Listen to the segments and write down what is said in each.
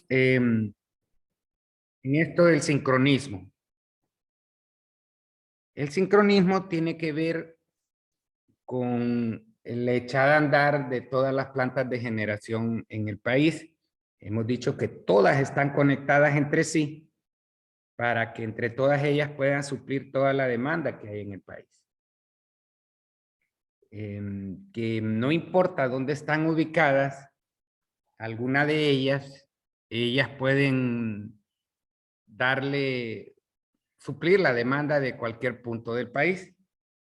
en esto del sincronismo. El sincronismo tiene que ver con la echada a andar de todas las plantas de generación en el país. Hemos dicho que todas están conectadas entre sí para que entre todas ellas puedan suplir toda la demanda que hay en el país. Que no importa dónde están ubicadas, alguna de ellas pueden suplir la demanda de cualquier punto del país.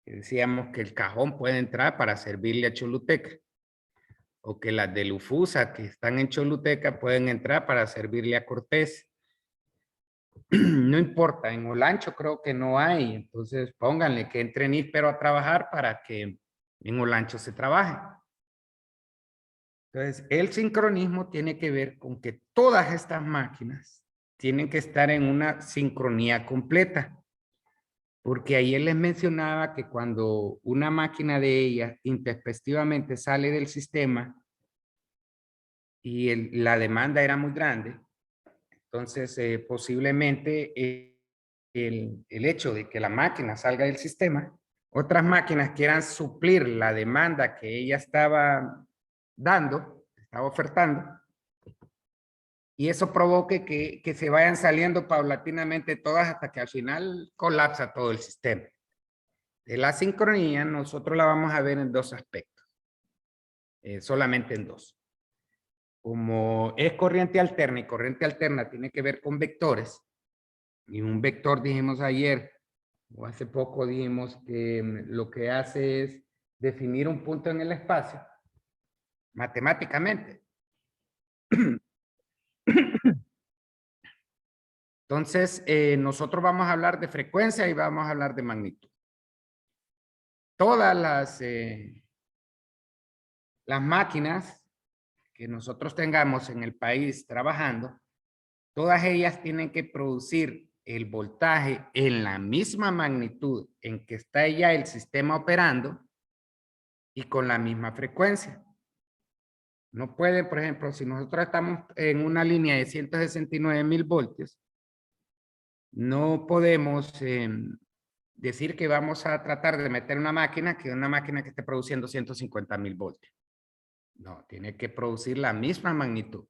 Decíamos que el Cajón puede entrar para servirle a Choluteca, o que las de Lufusa que están en Choluteca pueden entrar para servirle a Cortés. No importa, en Olancho creo que no hay, entonces pónganle que entre Níspero a trabajar para que en Olancho se trabaje. Entonces, el sincronismo tiene que ver con que todas estas máquinas tienen que estar en una sincronía completa. Porque ayer les mencionaba que cuando una máquina de ellas intempestivamente sale del sistema y la demanda era muy grande, entonces posiblemente el hecho de que la máquina salga del sistema, otras máquinas quieran suplir la demanda que ella estaba estaba ofertando, y eso provoque que se vayan saliendo paulatinamente todas hasta que al final colapsa todo el sistema. De la sincronía nosotros la vamos a ver en dos aspectos, solamente en dos. Como es corriente alterna y corriente alterna tiene que ver con vectores, y un vector dijimos ayer o hace poco dijimos que lo que hace es definir un punto en el espacio matemáticamente. Entonces, nosotros vamos a hablar de frecuencia y vamos a hablar de magnitud. Todas las máquinas que nosotros tengamos en el país trabajando, todas ellas tienen que producir el voltaje en la misma magnitud en que está ya el sistema operando y con la misma frecuencia. No puede, por ejemplo, si nosotros estamos en una línea de 169,000 voltios, no podemos decir que vamos a tratar de meter una máquina que esté produciendo 150,000 voltios. No, tiene que producir la misma magnitud.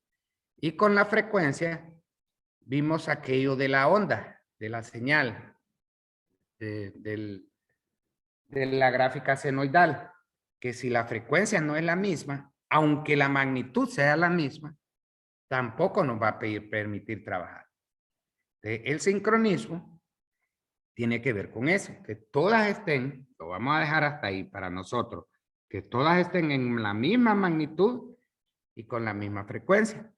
Y con la frecuencia, vimos aquello de la onda, de la señal, de la gráfica senoidal, que si la frecuencia no es la misma, aunque la magnitud sea la misma, tampoco nos va a permitir trabajar. El sincronismo tiene que ver con eso, que todas estén, lo vamos a dejar hasta ahí para nosotros, que todas estén en la misma magnitud y con la misma frecuencia.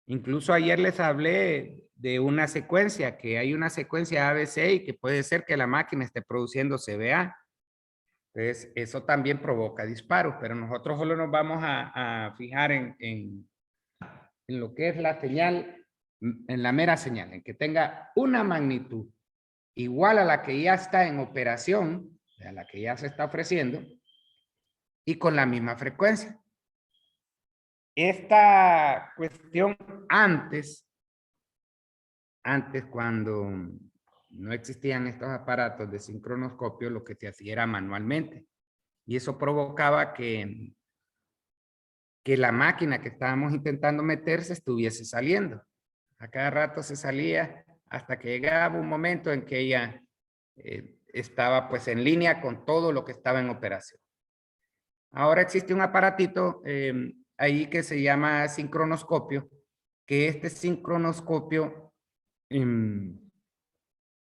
Incluso ayer les hablé de una secuencia, que hay una secuencia ABC y que puede ser que la máquina esté produciendo CBA. Entonces, eso también provoca disparos, pero nosotros solo nos vamos a fijar en lo que es la señal, en la mera señal, en que tenga una magnitud igual a la que ya está en operación, a la que ya se está ofreciendo, y con la misma frecuencia. Esta cuestión antes cuando no existían estos aparatos de sincronoscopio, lo que se hacía era manualmente. Y eso provocaba que la máquina que estábamos intentando meter se estuviese saliendo. A cada rato se salía hasta que llegaba un momento en que ella estaba pues en línea con todo lo que estaba en operación. Ahora existe un aparatito ahí que se llama sincronoscopio, que este sincronoscopio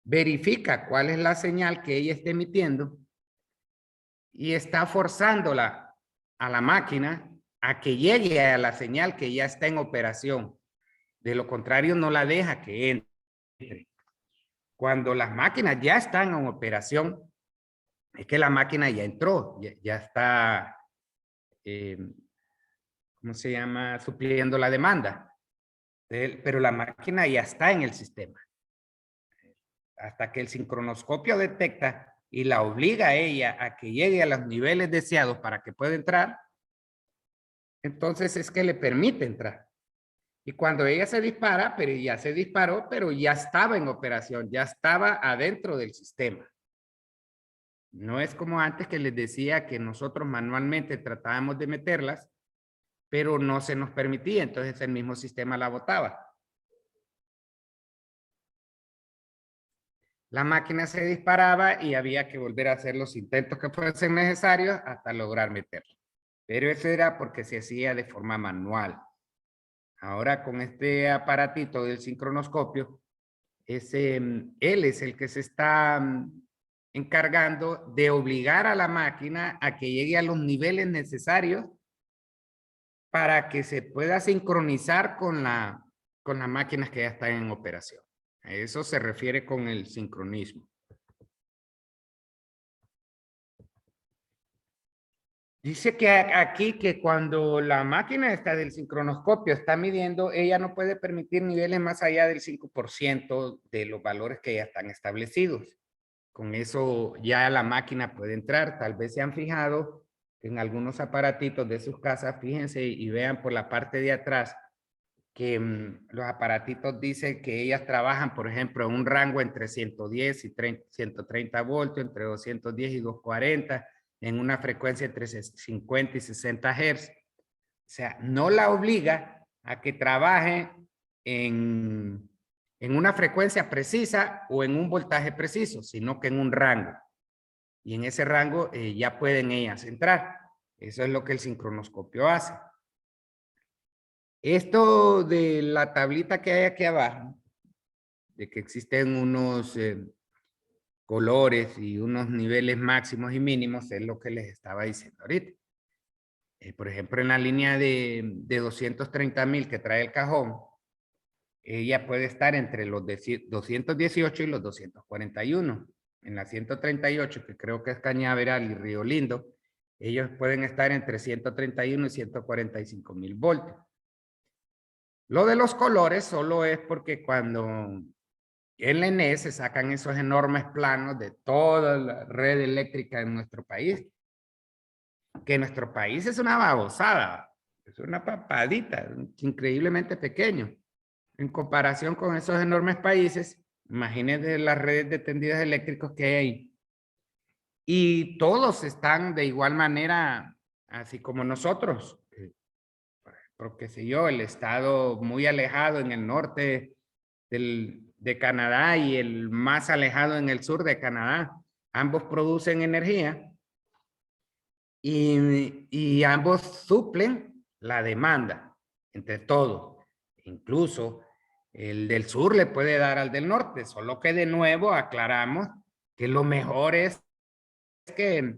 verifica cuál es la señal que ella está emitiendo y está forzándola a la máquina a que llegue a la señal que ya está en operación. De lo contrario, no la deja que entre. Cuando las máquinas ya están en operación, es que la máquina ya entró, ya está, ¿cómo se llama? Supliendo la demanda. Pero la máquina ya está en el sistema. Hasta que el sincronoscopio detecta y la obliga a ella a que llegue a los niveles deseados para que pueda entrar, entonces es que le permite entrar. Y cuando ella se dispara, pero ya se disparó, pero ya estaba en operación, ya estaba adentro del sistema. No es como antes que les decía que nosotros manualmente tratábamos de meterlas, pero no se nos permitía, entonces el mismo sistema la botaba. La máquina se disparaba y había que volver a hacer los intentos que fuesen necesarios hasta lograr meterla. Pero eso era porque se hacía de forma manual. Ahora con este aparatito del sincronoscopio, él es el que se está encargando de obligar a la máquina a que llegue a los niveles necesarios para que se pueda sincronizar con las máquinas que ya están en operación. A eso se refiere con el sincronismo. Dice que aquí que cuando la máquina está del sincronoscopio está midiendo, ella no puede permitir niveles más allá del 5% de los valores que ya están establecidos. Con eso ya la máquina puede entrar. Tal vez se han fijado en algunos aparatitos de sus casas, fíjense y vean por la parte de atrás que los aparatitos dicen que ellas trabajan, por ejemplo, en un rango entre 110 y 130 voltios, entre 210 y 240, en una frecuencia entre 50 y 60 Hz. O sea, no la obliga a que trabaje en una frecuencia precisa o en un voltaje preciso, sino que en un rango. Y en ese rango ya pueden ellas entrar. Eso es lo que el sincronoscopio hace. Esto de la tablita que hay aquí abajo, de que existen unos colores y unos niveles máximos y mínimos, es lo que les estaba diciendo ahorita. Por ejemplo, en la línea de 230,000 que trae el cajón, ella puede estar entre los 218 y los 241. En la 138, que creo que es Cañaveral y Río Lindo, ellos pueden estar entre 131 y 145,000 voltios. Lo de los colores solo es porque cuando en la ENES se sacan esos enormes planos de toda la red eléctrica en nuestro país, que nuestro país es una babosada, es una papadita, increíblemente pequeño. En comparación con esos enormes países, imagínense las redes de tendidos eléctricos que hay ahí. Y todos están de igual manera, así como nosotros. Porque sé yo, el estado muy alejado en el norte de Canadá y el más alejado en el sur de Canadá. Ambos producen energía y ambos suplen la demanda entre todos. Incluso el del sur le puede dar al del norte, solo que de nuevo aclaramos que lo mejor es que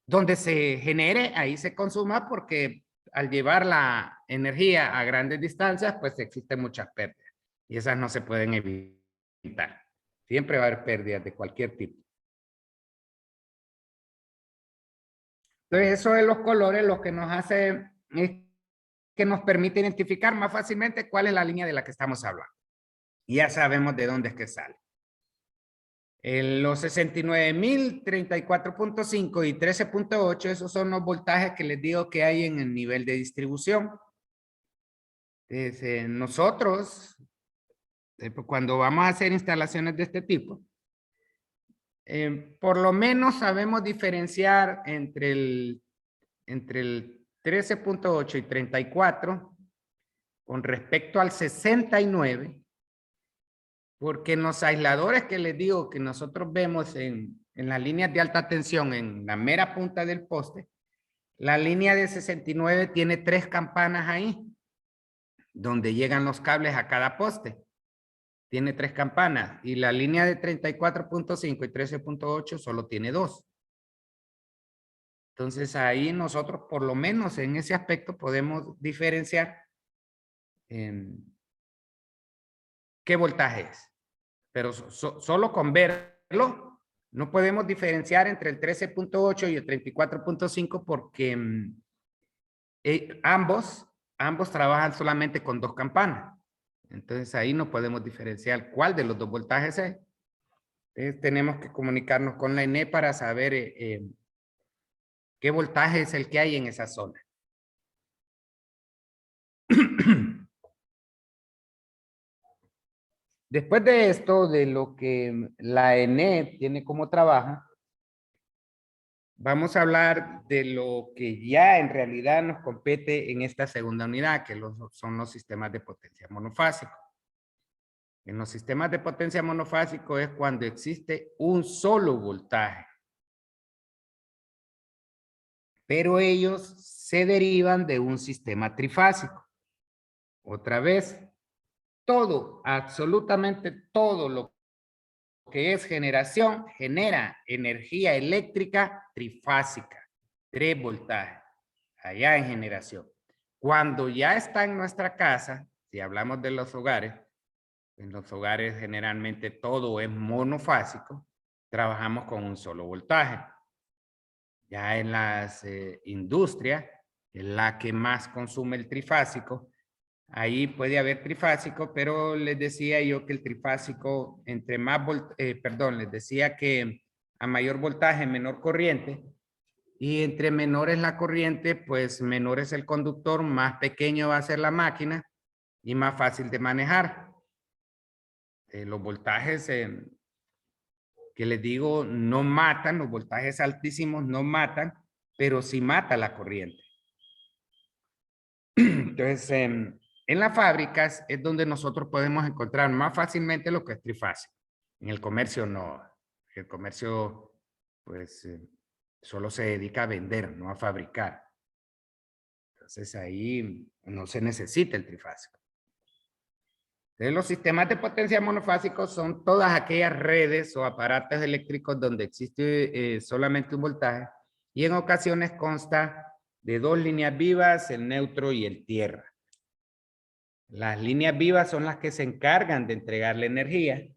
donde se genere, ahí se consuma porque al llevar la energía a grandes distancias, pues existen muchas pérdidas y esas no se pueden evitar. Siempre va a haber pérdidas de cualquier tipo. Entonces, eso de los colores lo que nos hace es que nos permite identificar más fácilmente cuál es la línea de la que estamos hablando. Y ya sabemos de dónde es que sale. Los 69,000, 34.5 y 13.8, esos son los voltajes que les digo que hay en el nivel de distribución. Nosotros, cuando vamos a hacer instalaciones de este tipo, por lo menos sabemos diferenciar entre el 13.8 y 34 con respecto al 69, porque en los aisladores que les digo que nosotros vemos en las líneas de alta tensión, en la mera punta del poste, la línea de 69 tiene 3 campanas ahí, donde llegan los cables a cada poste. Tiene 3 campanas y la línea de 34.5 y 13.8 solo tiene 2. Entonces ahí nosotros por lo menos en ese aspecto podemos diferenciar qué voltaje es. Pero solo con verlo no podemos diferenciar entre el 13.8 y el 34.5 porque ambos trabajan solamente con 2 campanas. Entonces ahí no podemos diferenciar cuál de los 2 voltajes es. Entonces tenemos que comunicarnos con la ENE para saber qué voltaje es el que hay en esa zona. Después de esto, de lo que la ENE tiene como trabajo, vamos a hablar de lo que ya en realidad nos compete en esta segunda unidad, que son los sistemas de potencia monofásico. En los sistemas de potencia monofásico es cuando existe un solo voltaje, pero ellos se derivan de un sistema trifásico. Otra vez, todo, absolutamente todo lo que es generación, genera energía eléctrica trifásica, 3 voltajes, allá en generación. Cuando ya está en nuestra casa, si hablamos de los hogares, en los hogares generalmente todo es monofásico, trabajamos con un solo voltaje. Ya en las industrias, en la que más consume el trifásico, ahí puede haber trifásico, pero les decía yo que el trifásico, entre más, les decía que a mayor voltaje, menor corriente, y entre menor es la corriente, pues menor es el conductor, más pequeño va a ser la máquina y más fácil de manejar. Los voltajes que les digo no matan, los voltajes altísimos no matan, pero sí mata la corriente. Entonces, en las fábricas es donde nosotros podemos encontrar más fácilmente lo que es trifásico. En el comercio no. El comercio, pues, solo se dedica a vender, no a fabricar. Entonces ahí no se necesita el trifásico. Entonces, los sistemas de potencia monofásicos son todas aquellas redes o aparatos eléctricos donde existe solamente un voltaje y en ocasiones consta de 2 líneas vivas, el neutro y el tierra. Las líneas vivas son las que se encargan de entregar la energía.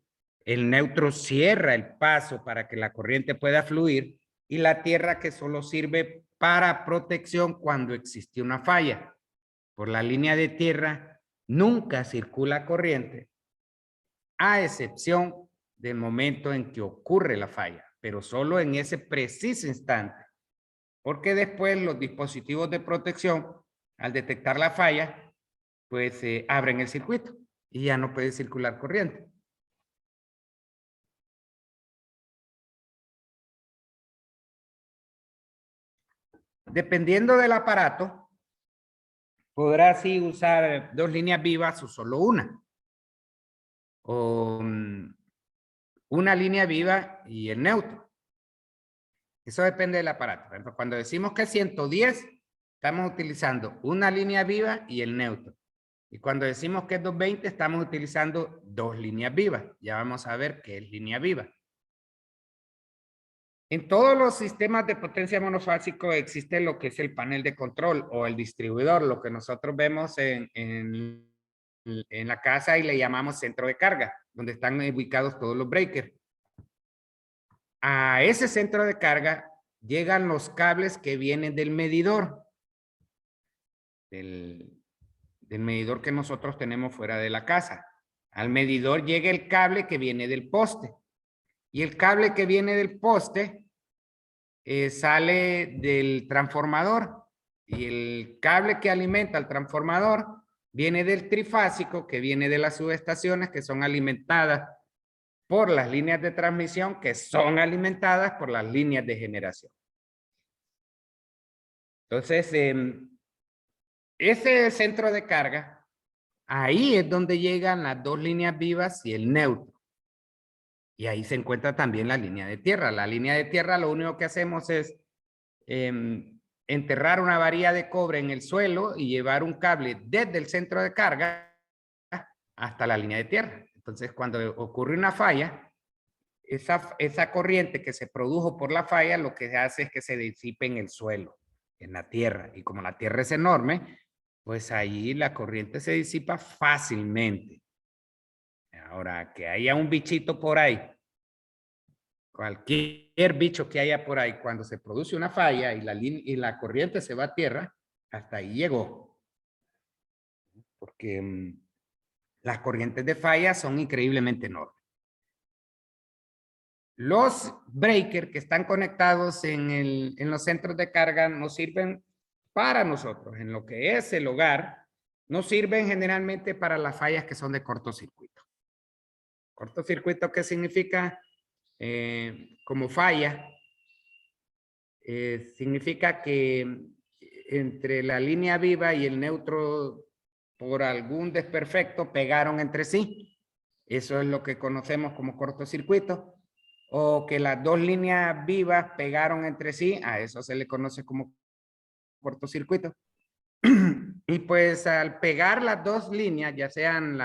El neutro cierra el paso para que la corriente pueda fluir y la tierra que solo sirve para protección cuando existe una falla. Por la línea de tierra nunca circula corriente, a excepción del momento en que ocurre la falla, pero solo en ese preciso instante, porque después los dispositivos de protección, al detectar la falla, pues abren el circuito y ya no puede circular corriente. Dependiendo del aparato, podrá así usar 2 líneas vivas o solo una. O una línea viva y el neutro. Eso depende del aparato. Por ejemplo, cuando decimos que 110, estamos utilizando una línea viva y el neutro. Y cuando decimos que es 220, estamos utilizando 2 líneas vivas. Ya vamos a ver qué es línea viva. En todos los sistemas de potencia monofásico existe lo que es el panel de control o el distribuidor, lo que nosotros vemos en la casa y le llamamos centro de carga, donde están ubicados todos los breakers. A ese centro de carga llegan los cables que vienen del medidor, del medidor que nosotros tenemos fuera de la casa. Al medidor llega el cable que viene del poste. Y el cable que viene del poste sale del transformador. Y el cable que alimenta al transformador viene del trifásico, que viene de las subestaciones que son alimentadas por las líneas de transmisión, que son alimentadas por las líneas de generación. Entonces, ese centro de carga, ahí es donde llegan las 2 líneas vivas y el neutro. Y ahí se encuentra también la línea de tierra. La línea de tierra lo único que hacemos es enterrar una varilla de cobre en el suelo y llevar un cable desde el centro de carga hasta la línea de tierra. Entonces, cuando ocurre una falla, esa corriente que se produjo por la falla, lo que hace es que se disipe en el suelo, en la tierra. Y como la tierra es enorme, pues ahí la corriente se disipa fácilmente. Ahora, que haya un bichito por ahí, cualquier bicho que haya por ahí, cuando se produce una falla y la corriente se va a tierra, hasta ahí llegó. Porque las corrientes de falla son increíblemente enormes. Los breakers que están conectados en los centros de carga nos sirven para nosotros, en lo que es el hogar, nos sirven generalmente para las fallas que son de cortocircuito. Cortocircuito, ¿qué significa? Como falla, significa que entre la línea viva y el neutro, por algún desperfecto, pegaron entre sí. Eso es lo que conocemos como cortocircuito. O que las dos líneas vivas pegaron entre sí, a eso se le conoce como cortocircuito. Y pues al pegar las dos líneas, ya sean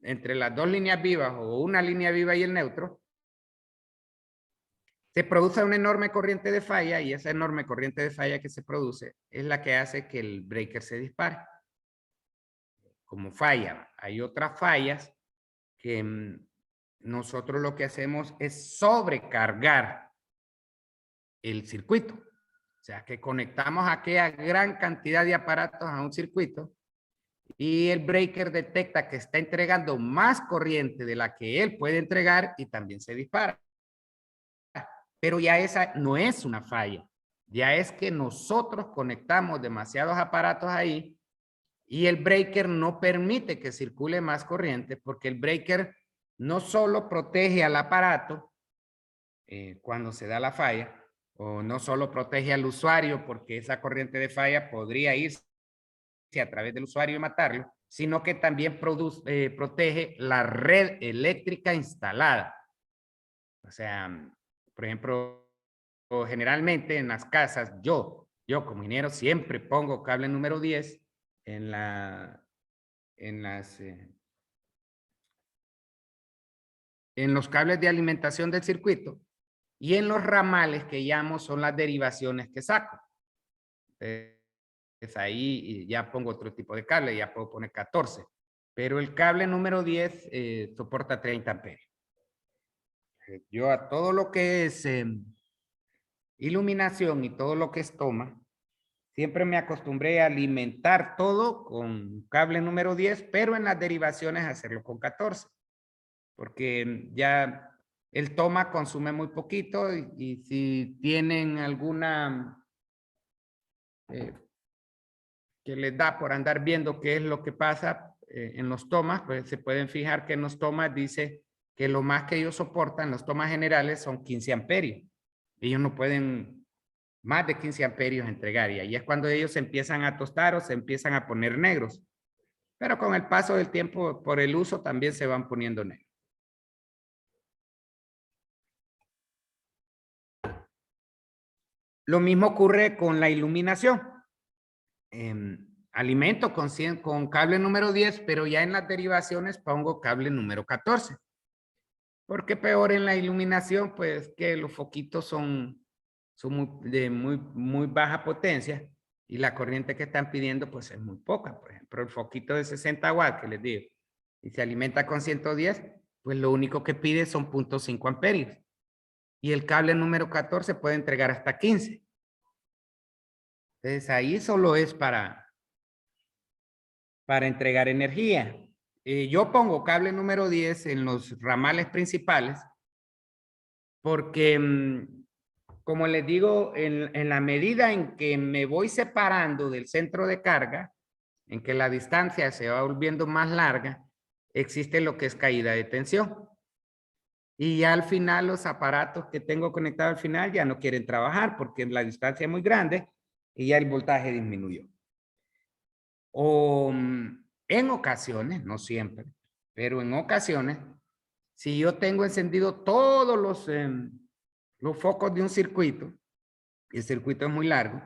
entre las dos líneas vivas o una línea viva y el neutro, se produce una enorme corriente de falla, y esa enorme corriente de falla que se produce es la que hace que el breaker se dispare. Como falla, hay otras fallas que nosotros lo que hacemos es sobrecargar el circuito. O sea, que conectamos aquella gran cantidad de aparatos a un circuito y el breaker detecta que está entregando más corriente de la que él puede entregar y también se dispara. Pero ya esa no es una falla. Ya es que nosotros conectamos demasiados aparatos ahí y el breaker no permite que circule más corriente, porque el breaker no solo protege al aparato cuando se da la falla, o no solo protege al usuario porque esa corriente de falla podría irse a través del usuario y matarlo, sino que también protege la red eléctrica instalada. O sea, por ejemplo, generalmente en las casas, yo como ingeniero siempre pongo cable número 10 en en los cables de alimentación del circuito, y en los ramales que llamo son las derivaciones que saco. Entonces ahí ya pongo otro tipo de cable, ya puedo poner 14. Pero el cable número 10 soporta 30 amperios. Yo a todo lo que es iluminación y todo lo que es toma, siempre me acostumbré a alimentar todo con cable número 10, pero en las derivaciones hacerlo con 14. Porque ya el toma consume muy poquito y si tienen alguna que les da por andar viendo qué es lo que pasa en los tomas, pues se pueden fijar que en los tomas dice que lo más que ellos soportan, los tomas generales, son 15 amperios. Ellos no pueden más de 15 amperios entregar, y ahí es cuando ellos se empiezan a tostar o se empiezan a poner negros. Pero con el paso del tiempo, por el uso, también se van poniendo negros. Lo mismo ocurre con la iluminación. Alimento con cable número 10, pero ya en las derivaciones pongo cable número 14. Porque peor en la iluminación, pues que los foquitos son de muy baja potencia y la corriente que están pidiendo pues es muy poca. Por ejemplo, el foquito de 60 watts que les digo y se alimenta con 110, pues lo único que pide son 0.5 amperios. Y el cable número 14 puede entregar hasta 15. Entonces ahí solo es para entregar energía. Yo pongo cable número 10 en los ramales principales porque, como les digo, en la medida en que me voy separando del centro de carga, en que la distancia se va volviendo más larga, existe lo que es caída de tensión. Y ya al final los aparatos que tengo conectados al final ya no quieren trabajar porque la distancia es muy grande y ya el voltaje disminuyó. O en ocasiones, no siempre, pero en ocasiones, si yo tengo encendido todos los focos de un circuito, y el circuito es muy largo,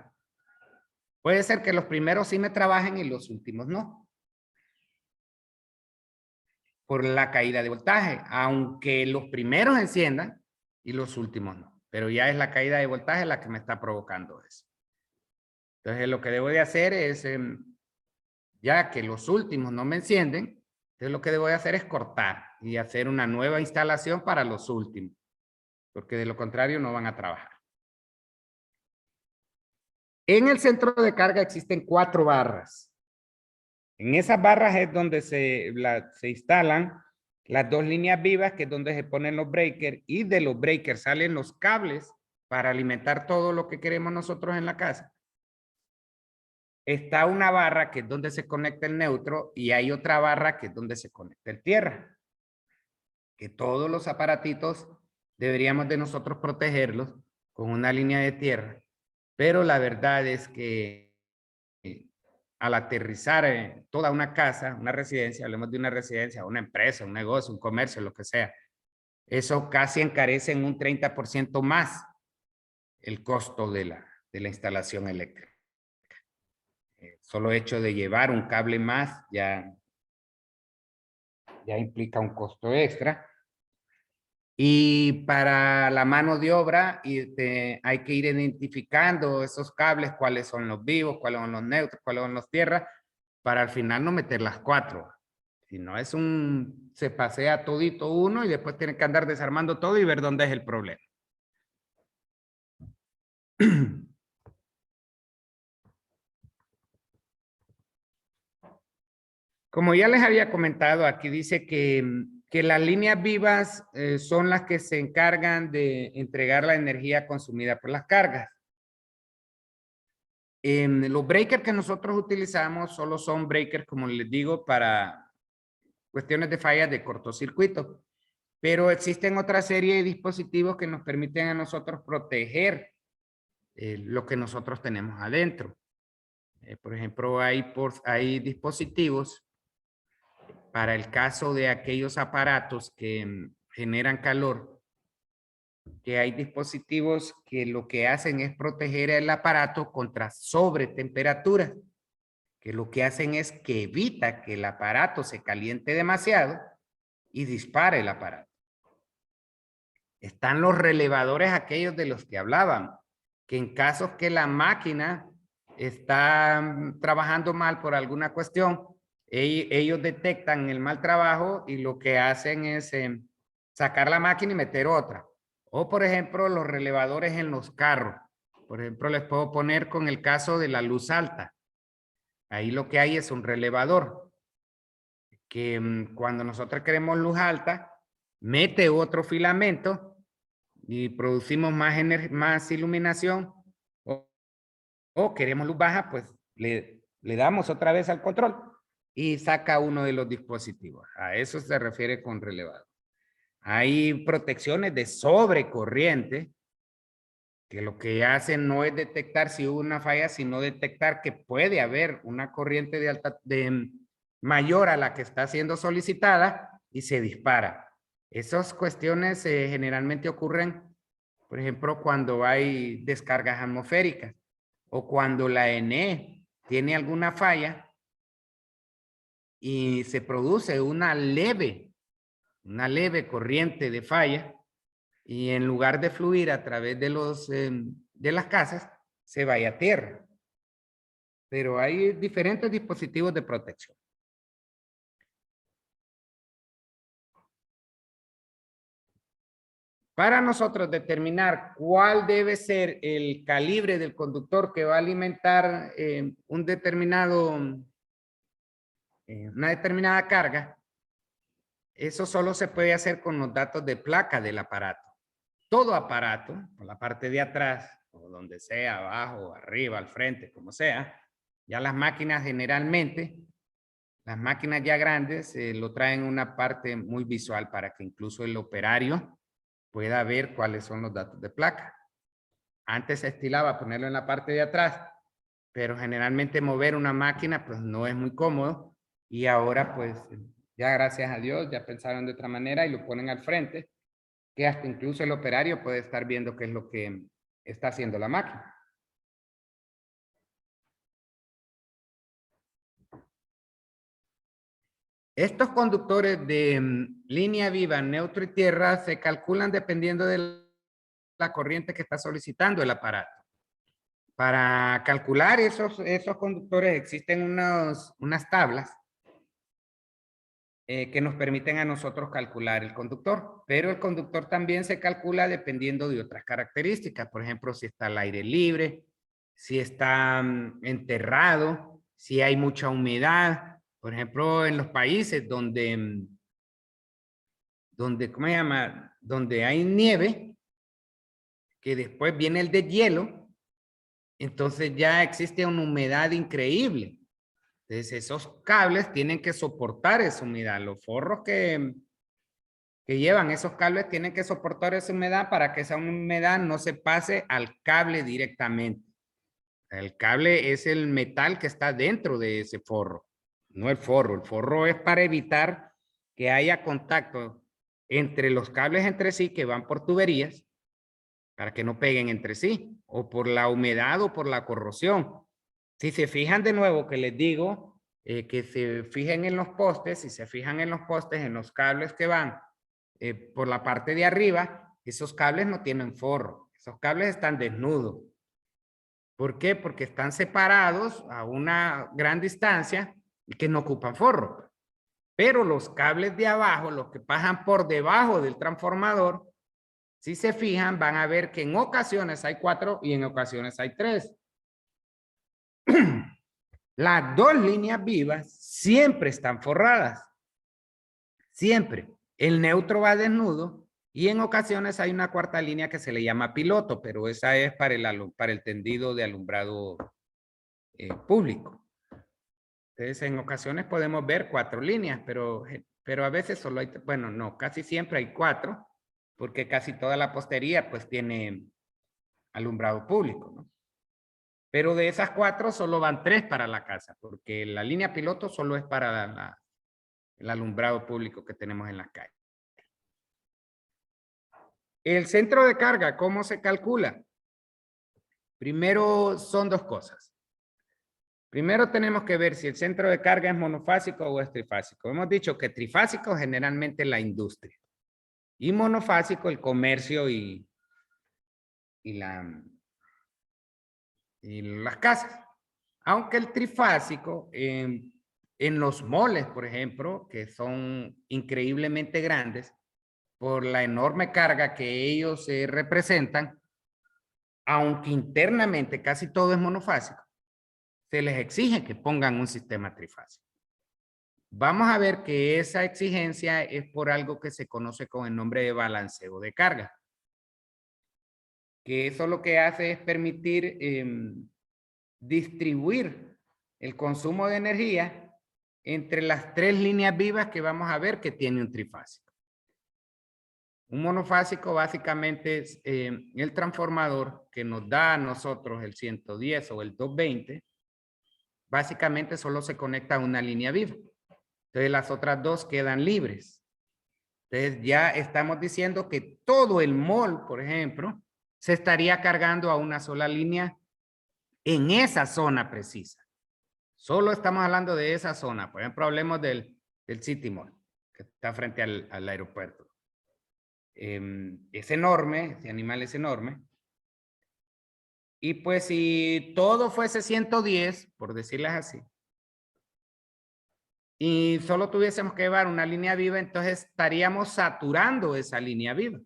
puede ser que los primeros sí me trabajen y los últimos no, por la caída de voltaje, aunque los primeros enciendan y los últimos no. Pero ya es la caída de voltaje la que me está provocando eso. Entonces lo que debo de hacer es, ya que los últimos no me encienden, entonces lo que debo de hacer es cortar y hacer una nueva instalación para los últimos, porque de lo contrario no van a trabajar. En el centro de carga existen 4 barras. En esas barras es donde se instalan las 2 líneas vivas, que es donde se ponen los breakers, y de los breakers salen los cables para alimentar todo lo que queremos nosotros en la casa. Está una barra que es donde se conecta el neutro y hay otra barra que es donde se conecta el tierra. que todos los aparatitos deberíamos de nosotros protegerlos con una línea de tierra, pero la verdad es que al aterrizar toda una casa, una residencia, hablemos de una residencia, una empresa, un negocio, un comercio, lo que sea, eso casi encarece en un 30% más el costo de la instalación eléctrica. Solo hecho de llevar un cable más ya implica un costo extra. Y para la mano de obra hay que ir identificando esos cables, cuáles son los vivos, cuáles son los neutros, cuáles son los tierras, para al final no meter las 4. Si no es se pasea todito uno y después tiene que andar desarmando todo y ver dónde es el problema. Como ya les había comentado, aquí dice que las líneas vivas son las que se encargan de entregar la energía consumida por las cargas. Los breakers que nosotros utilizamos solo son breakers, como les digo, para cuestiones de fallas de cortocircuito. Pero existen otra serie de dispositivos que nos permiten a nosotros proteger lo que nosotros tenemos adentro. Por ejemplo, hay dispositivos para el caso de aquellos aparatos que generan calor, que hay dispositivos que lo que hacen es proteger el aparato contra sobretemperaturas, que lo que hacen es que evita que el aparato se caliente demasiado y dispare el aparato. Están los relevadores aquellos de los que hablaban, que en casos que la máquina está trabajando mal por alguna cuestión, ellos detectan el mal trabajo y lo que hacen es sacar la máquina y meter otra. O por ejemplo, los relevadores en los carros. Por ejemplo, les puedo poner con el caso de la luz alta. Ahí lo que hay es un relevador que cuando nosotros queremos luz alta, mete otro filamento y producimos más iluminación, o queremos luz baja, pues le damos otra vez al control y saca uno de los dispositivos. A eso se refiere con relevador. Hay protecciones de sobrecorriente que lo que hacen no es detectar si hubo una falla, sino detectar que puede haber una corriente mayor a la que está siendo solicitada y se dispara. Esas cuestiones generalmente ocurren, por ejemplo, cuando hay descargas atmosféricas o cuando la ENE tiene alguna falla y se produce una leve corriente de falla y en lugar de fluir a través de las casas, se vaya a tierra. Pero hay diferentes dispositivos de protección. Para nosotros determinar cuál debe ser el calibre del conductor que va a alimentar una determinada carga, eso solo se puede hacer con los datos de placa del aparato. Todo aparato, por la parte de atrás, o donde sea, abajo, arriba, al frente, como sea, ya las máquinas generalmente, las máquinas ya grandes, lo traen una parte muy visual para que incluso el operario pueda ver cuáles son los datos de placa. Antes se estilaba ponerlo en la parte de atrás, pero generalmente mover una máquina pues no es muy cómodo y ahora pues ya gracias a Dios ya pensaron de otra manera y lo ponen al frente, que hasta incluso el operario puede estar viendo qué es lo que está haciendo la máquina. Estos conductores de línea viva, neutro y tierra se calculan dependiendo de la corriente que está solicitando el aparato. Para calcular esos conductores existen unas tablas que nos permiten a nosotros calcular el conductor, pero el conductor también se calcula dependiendo de otras características, por ejemplo, si está al aire libre, si está enterrado, si hay mucha humedad, por ejemplo, en los países donde, ¿cómo se llama? Donde hay nieve, que después viene el deshielo, entonces ya existe una humedad increíble. Entonces esos cables tienen que soportar esa humedad. Los forros que llevan esos cables tienen que soportar esa humedad para que esa humedad no se pase al cable directamente. El cable es el metal que está dentro de ese forro, no el forro. El forro es para evitar que haya contacto entre los cables entre sí que van por tuberías para que no peguen entre sí, o por la humedad o por la corrosión. Si se fijan de nuevo, que les digo que se fijen en los postes, si se fijan en los postes, en los cables que van por la parte de arriba, esos cables no tienen forro, esos cables están desnudos. ¿Por qué? Porque están separados a una gran distancia y que no ocupan forro. Pero los cables de abajo, los que pasan por debajo del transformador, si se fijan, van a ver que en ocasiones hay 4 y en ocasiones hay 3. Las 2 líneas vivas siempre están forradas. Siempre. El neutro va desnudo y en ocasiones hay una cuarta línea que se le llama piloto, pero esa es para el tendido de alumbrado público. Entonces, en ocasiones podemos ver 4 líneas, pero a veces solo hay, bueno, no, casi siempre hay 4, porque casi toda la postería pues tiene alumbrado público, ¿no? Pero de esas 4 solo van 3 para la casa, porque la línea piloto solo es para el alumbrado público que tenemos en la calle. El centro de carga, ¿cómo se calcula? Primero son 2 cosas. Primero tenemos que ver si el centro de carga es monofásico o es trifásico. Hemos dicho que trifásico generalmente la industria y monofásico el comercio y las casas. Aunque el trifásico en los moles, por ejemplo, que son increíblemente grandes por la enorme carga que ellos representan, aunque internamente casi todo es monofásico, se les exige que pongan un sistema trifásico. Vamos a ver que esa exigencia es por algo que se conoce con el nombre de balanceo de carga. Que eso lo que hace es permitir distribuir el consumo de energía entre las 3 líneas vivas que vamos a ver que tiene un trifásico. Un monofásico básicamente es el transformador que nos da a nosotros el 110 o el 220. Básicamente solo se conecta a una línea viva. Entonces las otras 2 quedan libres. Entonces ya estamos diciendo que todo el mol, por ejemplo, se estaría cargando a una sola línea en esa zona precisa. Solo estamos hablando de esa zona. Por ejemplo, hablemos del City Mall, que está frente al aeropuerto. Es enorme, ese animal es enorme. Y pues si todo fuese 110, por decirles así, y solo tuviésemos que llevar una línea viva, entonces estaríamos saturando esa línea viva.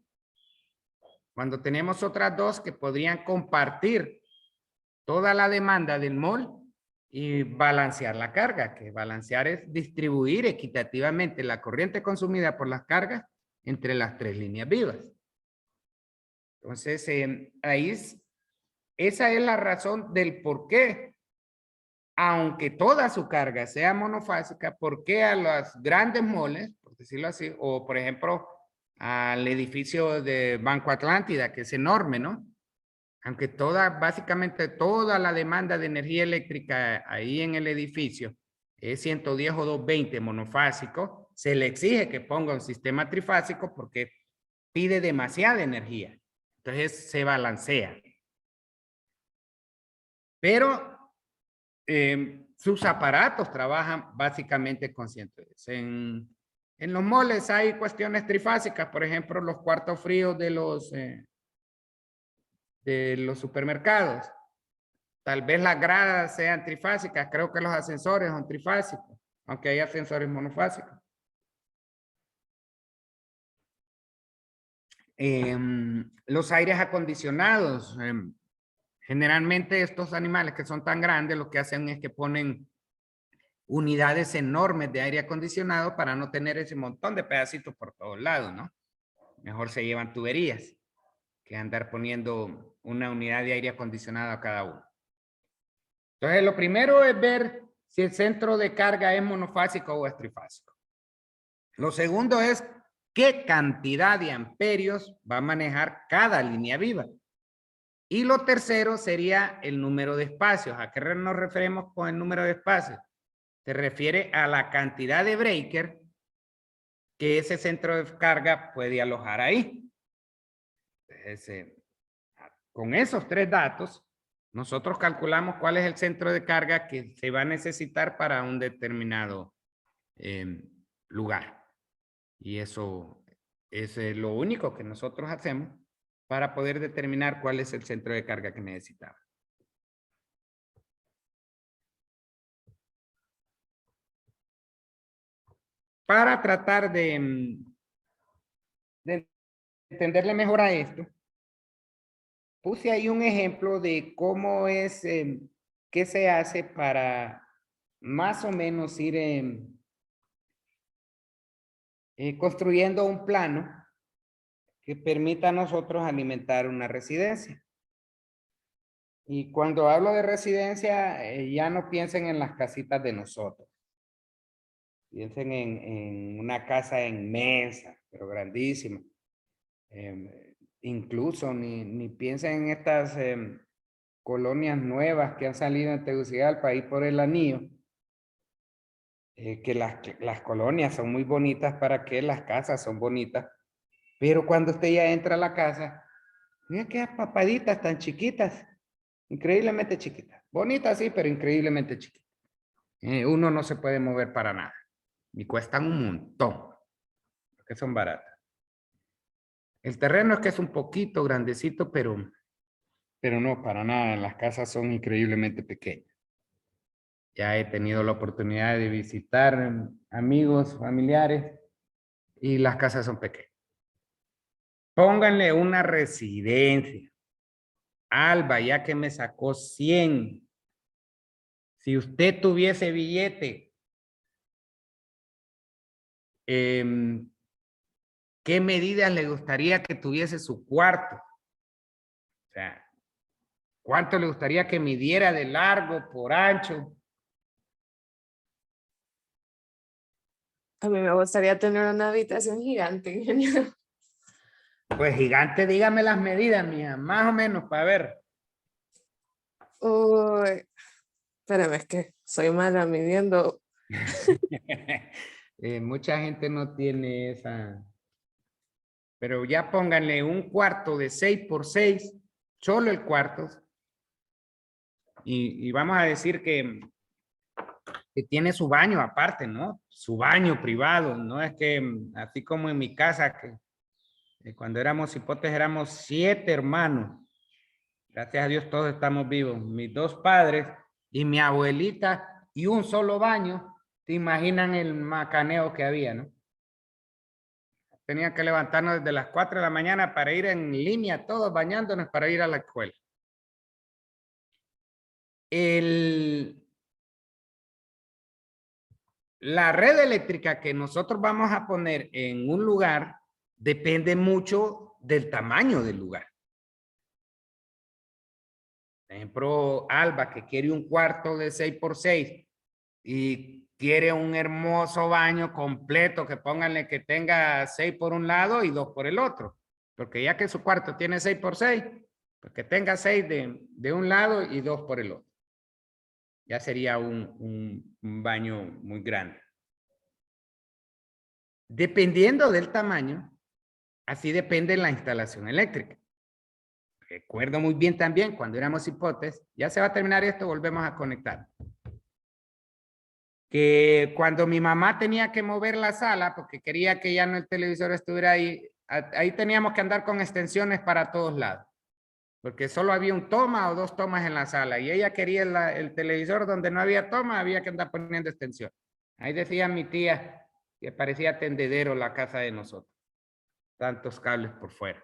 Cuando tenemos otras 2 que podrían compartir toda la demanda del mall y balancear la carga, que balancear es distribuir equitativamente la corriente consumida por las cargas entre las 3 líneas vivas. Entonces, esa es la razón del por qué, aunque toda su carga sea monofásica, por qué a los grandes moles, por decirlo así, o por ejemplo, al edificio de Banco Atlántida, que es enorme, ¿no? Aunque básicamente toda la demanda de energía eléctrica ahí en el edificio es 110 o 220 monofásico, se le exige que ponga un sistema trifásico porque pide demasiada energía. Entonces se balancea. Pero sus aparatos trabajan básicamente con 110. En los moles hay cuestiones trifásicas, por ejemplo, los cuartos fríos de los supermercados. Tal vez las gradas sean trifásicas. Creo que los ascensores son trifásicos, aunque hay ascensores monofásicos. Los aires acondicionados. Generalmente estos animales que son tan grandes lo que hacen es que ponen unidades enormes de aire acondicionado para no tener ese montón de pedacitos por todos lados, ¿no? Mejor se llevan tuberías que andar poniendo una unidad de aire acondicionado a cada uno. Entonces, lo primero es ver si el centro de carga es monofásico o es trifásico. Lo segundo es qué cantidad de amperios va a manejar cada línea viva. Y lo tercero sería el número de espacios. ¿A qué nos referimos con el número de espacios? Se refiere a la cantidad de breaker que ese centro de carga puede alojar ahí. Entonces, con esos tres datos, nosotros calculamos cuál es el centro de carga que se va a necesitar para un determinado lugar. Y eso es lo único que nosotros hacemos para poder determinar cuál es el centro de carga que necesitamos. Para tratar de entenderle mejor a esto, puse ahí un ejemplo de cómo es, qué se hace para más o menos ir construyendo un plano que permita a nosotros alimentar una residencia. Y cuando hablo de residencia, ya no piensen en las casitas de nosotros. Piensen en una casa inmensa, pero grandísima. Incluso ni piensen en estas colonias nuevas que han salido en Tegucigalpa, ahí por el Anillo. Que las colonias son muy bonitas, para que las casas son bonitas. Pero cuando usted ya entra a la casa, mira que papaditas tan chiquitas, increíblemente chiquitas. Bonitas sí, pero increíblemente chiquitas. Uno no se puede mover para nada. Y cuestan un montón, porque son baratas. El terreno es que es un poquito grandecito, pero no, para nada. Las casas son increíblemente pequeñas. Ya he tenido la oportunidad de visitar amigos, familiares, y las casas son pequeñas. Pónganle una residencia. Alba, ya que me sacó 100. Si usted tuviese billete, ¿qué medidas le gustaría que tuviese su cuarto? O sea, ¿cuánto le gustaría que midiera de largo, por ancho? A mí me gustaría tener una habitación gigante, ingeniero. Pues gigante, dígame las medidas, mía, más o menos, para ver. Uy, espérame, es que soy mala midiendo. Mucha gente no tiene esa. Pero ya pónganle un cuarto de 6 por 6, solo el cuarto. Y vamos a decir que tiene su baño aparte, ¿no? Su baño privado. No es que, así como en mi casa, que cuando éramos hipotes éramos 7 hermanos. Gracias a Dios todos estamos vivos. Mis 2 padres y mi abuelita y un solo baño. ¿Te imaginan el macaneo que había, no? Tenían que levantarnos desde las 4 de la mañana para ir en línea, todos bañándonos para ir a la escuela. La red eléctrica que nosotros vamos a poner en un lugar depende mucho del tamaño del lugar. Por ejemplo, Alba, que quiere un cuarto de 6 por 6 y quiere un hermoso baño completo, que pónganle que tenga 6 por un lado y 2 por el otro. Porque ya que su cuarto tiene 6 por 6, pues que tenga 6 de un lado y 2 por el otro. Ya sería un baño muy grande. Dependiendo del tamaño, así depende la instalación eléctrica. Recuerdo muy bien también cuando éramos hipotes, ya se va a terminar esto, volvemos a conectar. Que cuando mi mamá tenía que mover la sala porque quería que ya no el televisor estuviera ahí, ahí teníamos que andar con extensiones para todos lados. Porque solo había un toma o 2 tomas en la sala y ella quería el televisor donde no había toma, había que andar poniendo extensión. Ahí decía mi tía que parecía tendedero la casa de nosotros. Tantos cables por fuera.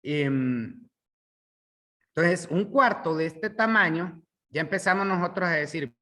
Entonces, un cuarto de este tamaño, ya empezamos nosotros a decir,